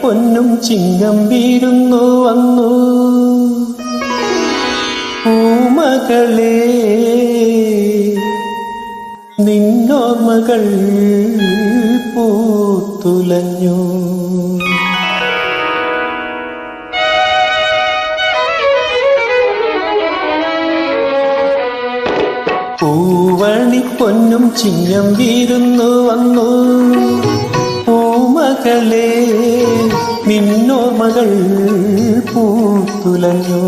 പൊന്നും ചിങ്ങം വീരുന്നു വന്നു പൂമകളെ നിന്നോർമ്മകൾ പൂത്തുലഞ്ഞു. പൂവണി പൊന്നും ചിങ്ങം വീരുന്നു വന്നു പൂമകളെ നിന്നോർമ്മകൾ പൂത്തുലഞ്ഞു.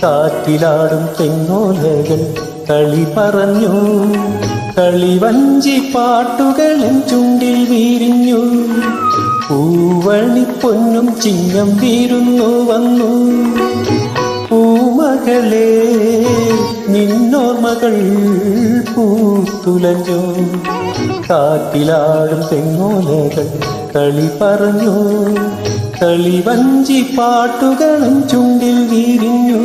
കാറ്റിലാടും തെങ്ങോലകൾ കളി പറഞ്ഞു, കളിവഞ്ചി പാട്ടുകളും ചുണ്ടിൽ വീരിഞ്ഞു. പൂവണി പൊന്നും ചിങ്ങം വീരുന്നു വന്നു പൂമകളെ നിന്നോർമ്മകൾ പൂത്തുലഞ്ഞു. കാറ്റിലാടും തെങ്ങോലകൾ കളി പറഞ്ഞു, കളിവഞ്ചി പാട്ടുകളും ചുണ്ടിൽ വീരിഞ്ഞു.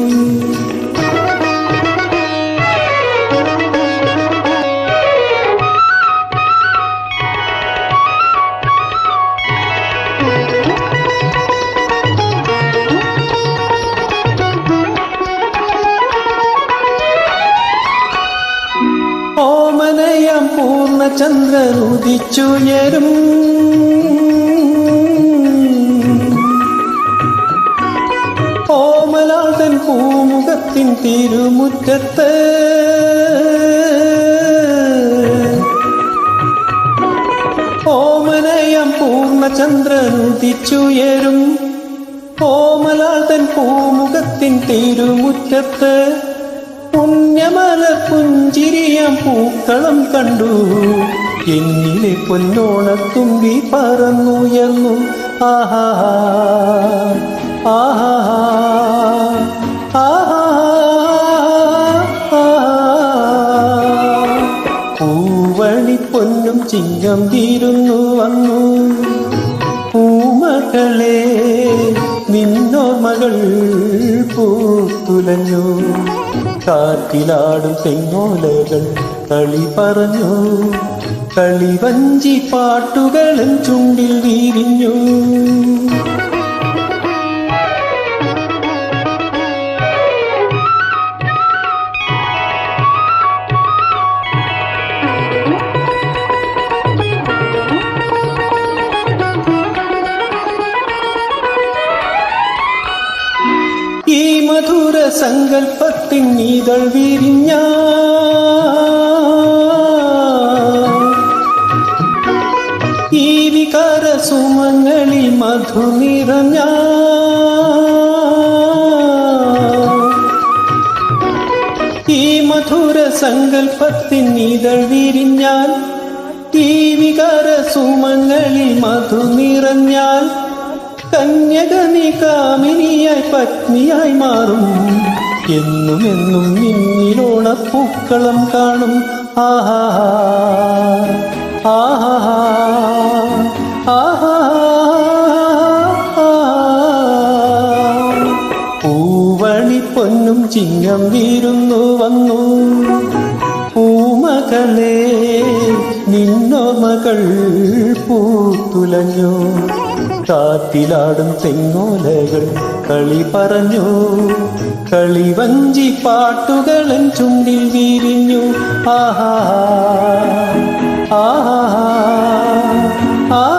ഓമനയം പൂർണ്ണചന്ദ്രൻ ഉദിച്ചുയരും, ഓമലാതൻ പൂമുഖത്തിൻ തിരുമുറ്റത്ത് ഓമനയം പൂർണ്ണചന്ദ്രൻ ഉദിച്ചുയരും, ഓമലാതൻ പൂമുഖത്തിൻ തിരുമുറ്റത്ത് പുണ്യമല പുഞ്ചിരിയാം പൂക്കളം കണ്ടു. എന്നിലെ പൊന്നോണത്തുമ്പി പറന്നുയർന്നു. ആഹാ ആഹാ ആഹാ. പൂവണി പൊന്നും ചിങ്ങം വീരുന്നു വന്നു പൂമകളെ നിന്നോർമ്മകൾ പൂത്തുലഞ്ഞു. കാറ്റിലാടും തെങ്ങോലകൾ കളി പറഞ്ഞു, കളിവഞ്ചി പാട്ടുകളും ചുണ്ടിൽ വീരിഞ്ഞു. ഈ മധുര സങ്കൽപ്പത്തിൻ നീതൾ വിരിഞ്ഞ ഈ വികാര സുമങ്ങളിൽ മധു നിറഞ്ഞ ഈ മധുര സങ്കൽപ്പത്തിൻ നീതൾ വിരിഞ്ഞാൽ ഈ വികാര സുമങ്ങളിൽ മധു നിറഞ്ഞാൽ കന്യകനി കാമിനിയായി പത്നിയായി മാറും. എന്നും എന്നും നിന്നിലോണപ്പൂക്കളം കാണും. ആഹാ ആഹാ ആഹാ. പൂവണി പൊന്നും ചിങ്ങം വീരുന്നു വന്നു പൂമകളെ നിന്നോർമ്മകൾ പൂത്തുലഞ്ഞു. കാറ്റിലാടും തെങ്ങോലകൾ കളി പറഞ്ഞു, കളിവഞ്ചി പാട്ടുകളും ചുണ്ടിൽ വീരിഞ്ഞു. ആഹാ ആഹാ ആഹാ.